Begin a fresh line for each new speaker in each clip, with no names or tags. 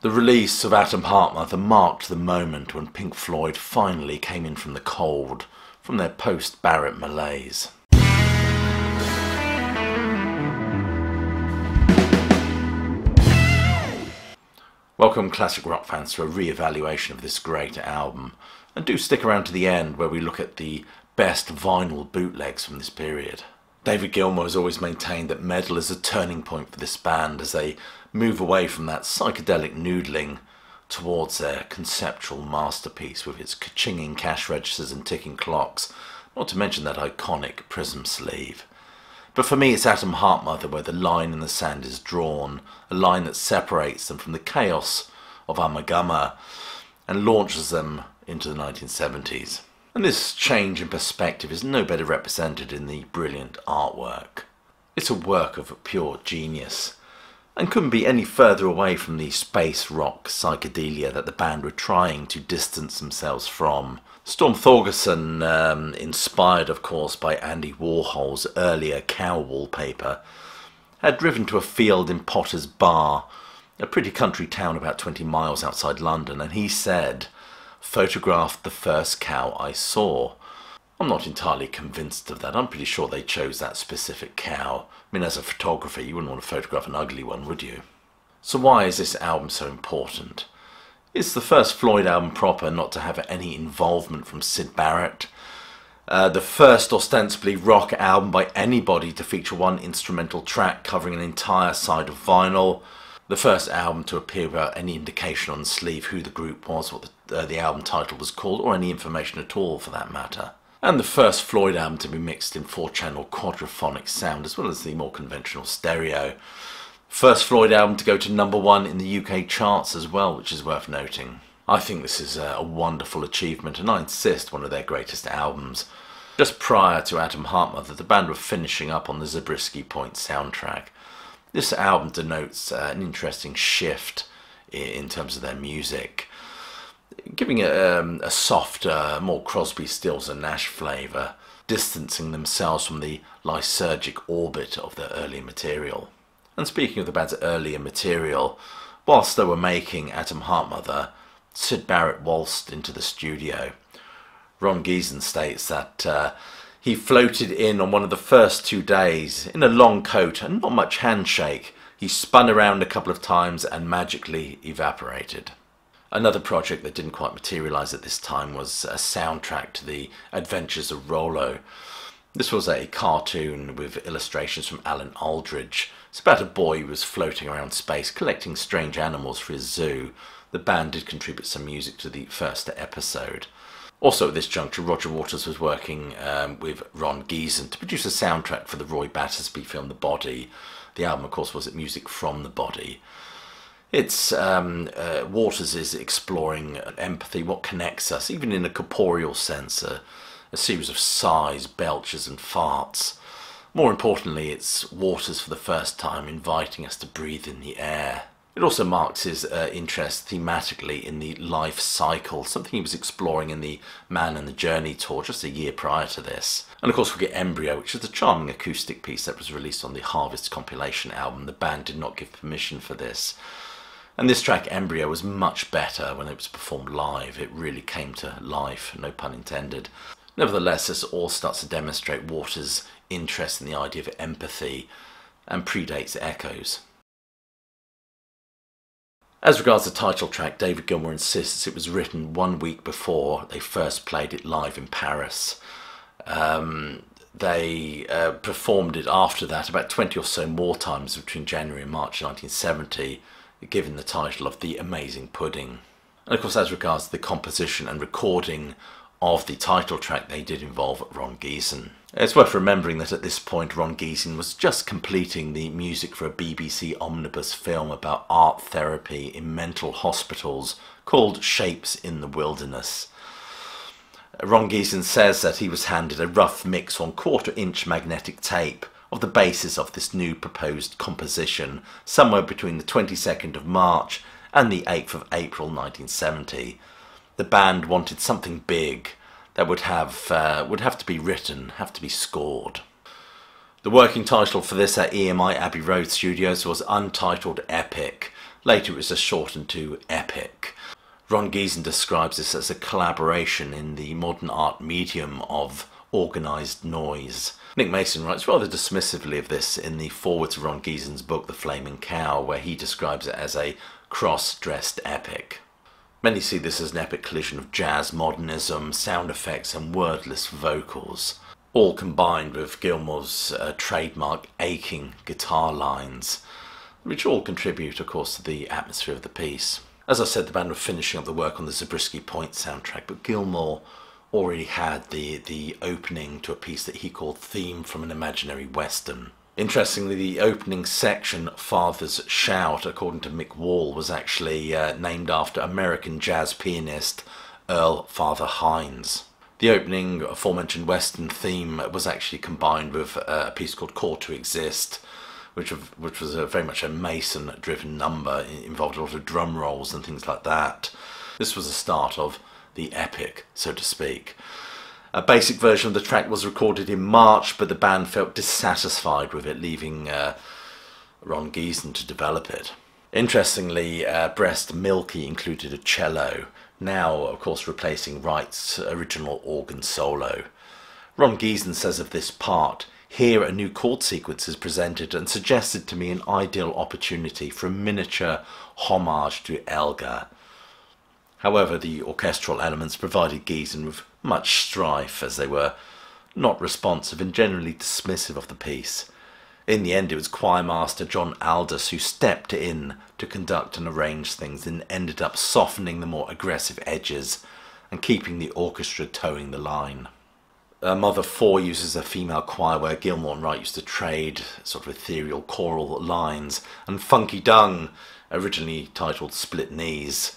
The release of Atom Heart Mother marked the moment when Pink Floyd finally came in from the cold, from their post-Barrett malaise. Welcome classic rock fans to a re-evaluation of this great album, and do stick around to the end where we look at the best vinyl bootlegs from this period. David Gilmour has always maintained that metal is a turning point for this band as they move away from that psychedelic noodling towards their conceptual masterpiece with its ka-chinging cash registers and ticking clocks, not to mention that iconic prism sleeve. But for me it's Atom Heart Mother where the line in the sand is drawn, a line that separates them from the chaos of Amagama and launches them into the 1970s. And this change in perspective is no better represented in the brilliant artwork. It's a work of pure genius, and couldn't be any further away from the space rock psychedelia that the band were trying to distance themselves from. Storm Thorgerson, inspired of course by Andy Warhol's earlier cow wallpaper, had driven to a field in Potter's Bar, a pretty country town about 20 miles outside London, and he said, "Photographed the first cow I saw." I'm not entirely convinced of that. I'm pretty sure they chose that specific cow. I mean, as a photographer, you wouldn't want to photograph an ugly one, would you? So why is this album so important? It's the first Floyd album proper not to have any involvement from Syd Barrett. The first ostensibly rock album by anybody to feature one instrumental track covering an entire side of vinyl. The first album to appear without any indication on the sleeve who the group was, what the album title was called, or any information at all for that matter. And the first Floyd album to be mixed in 4-channel quadraphonic sound as well as the more conventional stereo. First Floyd album to go to #1 in the UK charts as well, which is worth noting. I think this is a wonderful achievement, and I insist one of their greatest albums. Just prior to Atom Heart Mother, the band were finishing up on the Zabriskie Point soundtrack. This album denotes an interesting shift in terms of their music, giving it a softer, more Crosby, Stills and Nash flavour, distancing themselves from the lysergic orbit of their earlier material. And speaking of the band's earlier material, whilst they were making Atom Heart Mother, Syd Barrett waltzed into the studio. Ron Geeson states that he floated in on one of the first 2 days in a long coat and not much handshake. He spun around a couple of times and magically evaporated. Another project that didn't quite materialise at this time was a soundtrack to the Adventures of Rollo. This was a cartoon with illustrations from Alan Aldridge. It's about a boy who was floating around space collecting strange animals for his zoo. The band did contribute some music to the first episode. Also at this juncture, Roger Waters was working with Ron Geeson to produce a soundtrack for the Roy Battersby film The Body. The album, of course, was music from The Body. It's Waters is exploring empathy, what connects us, even in a corporeal sense, a series of sighs, belches and farts. More importantly, it's Waters for the first time inviting us to breathe in the air. It also marks his interest thematically in the life cycle, something he was exploring in the Man and the Journey tour just a year prior to this. And of course we get Embryo, which is a charming acoustic piece that was released on the Harvest compilation album. The band did not give permission for this. And this track, Embryo, was much better when it was performed live. It really came to life, no pun intended. Nevertheless, this all starts to demonstrate Waters' interest in the idea of empathy and predates Echoes. As regards the title track, David Gilmour insists it was written 1 week before they first played it live in Paris. They performed it after that about 20 or so more times between January and March 1970, given the title of The Amazing Pudding. And of course, as regards the composition and recording of the title track, they did involve Ron Geeson. It's worth remembering that at this point Ron Geeson was just completing the music for a BBC omnibus film about art therapy in mental hospitals called Shapes in the Wilderness. Ron Geeson says that he was handed a rough mix on 1/4-inch magnetic tape of the basis of this new proposed composition somewhere between the 22nd of March and the 8th of April 1970. The band wanted something big that would have to be written, have to be scored. The working title for this at EMI Abbey Road Studios was Untitled Epic, Later it was just shortened to Epic. Ron Giesen describes this as a collaboration in the modern art medium of organised noise. Nick Mason writes rather dismissively of this in the foreword to Ron Giesen's book The Flaming Cow, where he describes it as a cross-dressed epic. Many see this as an epic collision of jazz modernism, sound effects and wordless vocals, all combined with Gilmour's trademark aching guitar lines, which all contribute, of course, to the atmosphere of the piece. As I said, the band were finishing up the work on the Zabriskie Point soundtrack, but Gilmour already had the opening to a piece that he called Theme from an Imaginary Western. Interestingly, the opening section, Father's Shout, according to Mick Wall, was actually named after American jazz pianist Earl Father Hines. The opening aforementioned Western theme was actually combined with a piece called Call to Exist, which was very much a Mason-driven number. It involved a lot of drum rolls and things like that. This was the start of the epic, so to speak. A basic version of the track was recorded in March, but the band felt dissatisfied with it, leaving Ron Giesen to develop it. Interestingly, Breast Milky included a cello, now of course replacing Wright's original organ solo. Ron Giesen says of this part, "Here a new chord sequence is presented and suggested to me an ideal opportunity for a miniature homage to Elgar." However, the orchestral elements provided Giesen with much strife, as they were not responsive and generally dismissive of the piece. In the end, it was choirmaster John Aldous who stepped in to conduct and arrange things and ended up softening the more aggressive edges and keeping the orchestra towing the line. Mother 4 uses a female choir where Gilmour and Wright used to trade sort of ethereal choral lines, and Funky Dung, originally titled Split Knees,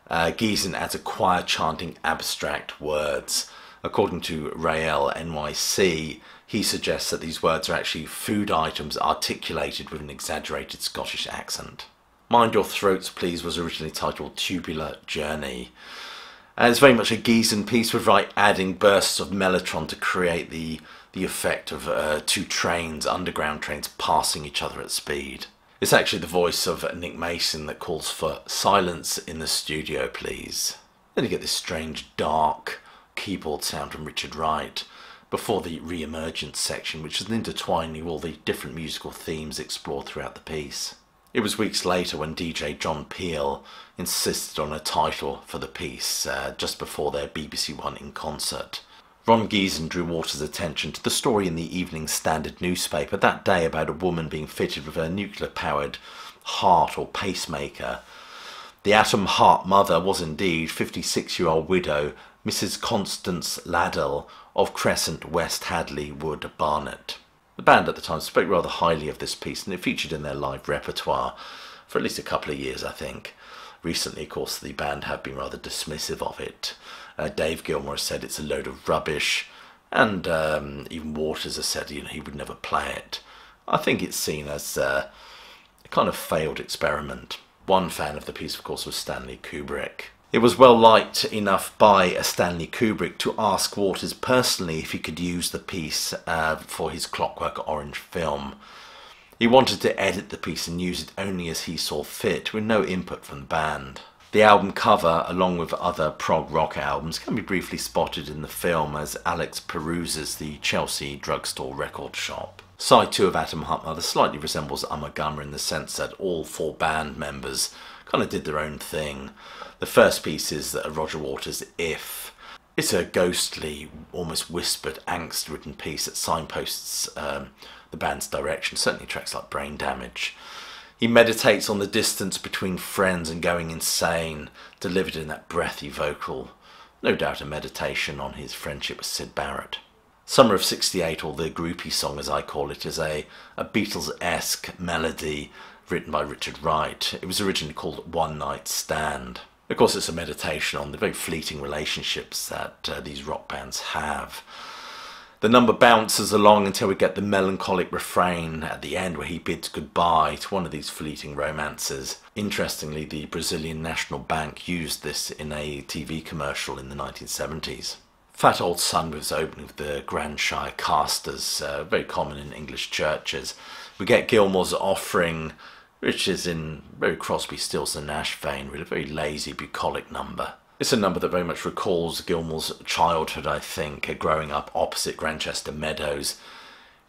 Giesen adds a choir chanting abstract words. According to Rael NYC, he suggests that these words are actually food items articulated with an exaggerated Scottish accent. Mind Your Throats Please was originally titled Tubular Journey. It's very much a Giesen piece, with Wright adding bursts of mellotron to create the effect of two trains, underground trains, passing each other at speed. It's actually the voice of Nick Mason that calls for "silence in the studio, please." Then you get this strange, dark keyboard sound from Richard Wright, before the re-emergence section, which is an intertwining of all the different musical themes explored throughout the piece. It was weeks later when DJ John Peel insisted on a title for the piece, just before their BBC One in concert. Ron Giesen drew Waters' attention to the story in the Evening Standard newspaper that day about a woman being fitted with a nuclear-powered heart or pacemaker. The Atom Heart mother was indeed 56-year-old widow Mrs. Constance Laddell of Crescent, West Hadley Wood, Barnet. The band at the time spoke rather highly of this piece, and it featured in their live repertoire for at least a couple of years, I think. Recently, of course, the band have been rather dismissive of it. Dave Gilmour said it's a load of rubbish, and even Waters has said he would never play it. I think it's seen as a kind of failed experiment. One fan of the piece, of course, was Stanley Kubrick. It was well liked enough by Stanley Kubrick to ask Waters personally if he could use the piece for his Clockwork Orange film. He wanted to edit the piece and use it only as he saw fit, with no input from the band. The album cover, along with other prog rock albums, can be briefly spotted in the film as Alex peruses the Chelsea drugstore record shop. Side 2 of Atom Heart Mother slightly resembles Ummagumma in the sense that all 4 band members kind of did their own thing. The first piece is Roger Waters' If. It's a ghostly, almost whispered, angst-ridden piece that signposts the band's direction, certainly tracks like Brain Damage. He meditates on the distance between friends and going insane, delivered in that breathy vocal. No doubt a meditation on his friendship with Syd Barrett. Summer of '68, or the Groupie Song as I call it, is a Beatles-esque melody written by Richard Wright. It was originally called One Night Stand. Of course, it's a meditation on the very fleeting relationships that these rock bands have. The number bounces along until we get the melancholic refrain at the end where he bids goodbye to one of these fleeting romances. Interestingly, the Brazilian National Bank used this in a TV commercial in the 1970s. Fat Old Sun was opening with the Grand Shire Casters, very common in English churches. We get Gilmour's offering which is in very Crosby, Stills and Nash vein, with a very lazy, bucolic number. It's a number that very much recalls Gilmour's childhood, I think, growing up opposite Grantchester Meadows.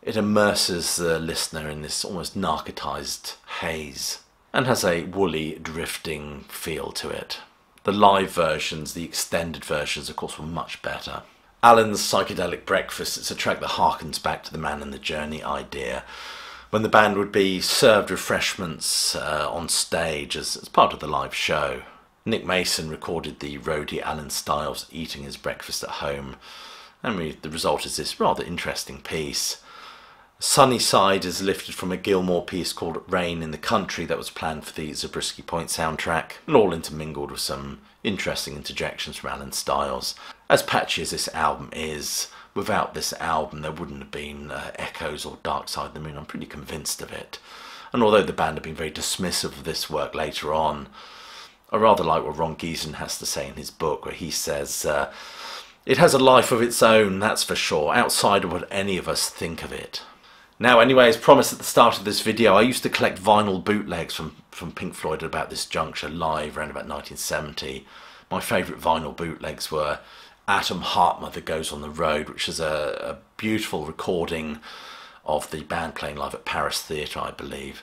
It immerses the listener in this almost narcotised haze, and has a woolly, drifting feel to it. The live versions, the extended versions, of course, were much better. Alan's Psychedelic Breakfast, it's a track that harkens back to the Man and the Journey idea, when the band would be served refreshments on stage as part of the live show. Nick Mason recorded the roadie Alan Stiles eating his breakfast at home, and the result is this rather interesting piece. Sunny Side is lifted from a Gilmour piece called Rain in the Country that was planned for the Zabriskie Point soundtrack, and all intermingled with some interesting interjections from Alan Stiles. As patchy as this album is, without this album there wouldn't have been Echoes or Dark Side of the Moon. I'm pretty convinced of it. And although the band have been very dismissive of this work later on, I rather like what Ron Geeson has to say in his book, where he says, it has a life of its own, that's for sure, outside of what any of us think of it. Now anyway, as promised at the start of this video, I used to collect vinyl bootlegs from Pink Floyd at about this juncture, live around about 1970. My favourite vinyl bootlegs were Atom Heart Mother Goes on the Road, which is a beautiful recording of the band playing live at Paris Theatre, I believe.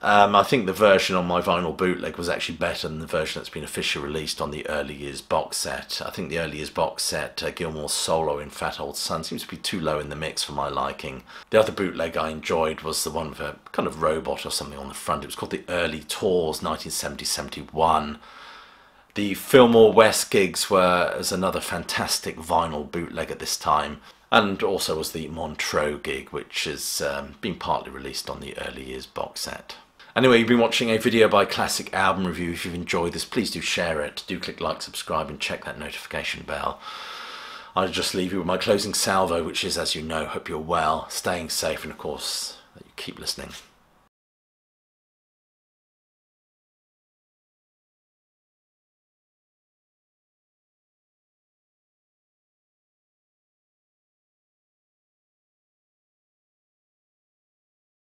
I think the version on my vinyl bootleg was actually better than the version that's been officially released on the Early Years box set. I think the Early Years box set, Gilmour's solo in Fat Old Son, seems to be too low in the mix for my liking. The other bootleg I enjoyed was the one with a kind of robot or something on the front. It was called the Early Tours 1970-71. The Fillmore West gigs was another fantastic vinyl bootleg at this time, and also was the Montreux gig, which has been partly released on the Early Years box set. Anyway, you've been watching a video by Classic Album Review. If you've enjoyed this, please do share it. Do click like, subscribe and check that notification bell. I'll just leave you with my closing salvo, which is, as you know, hope you're well, staying safe, and of course, that you keep listening.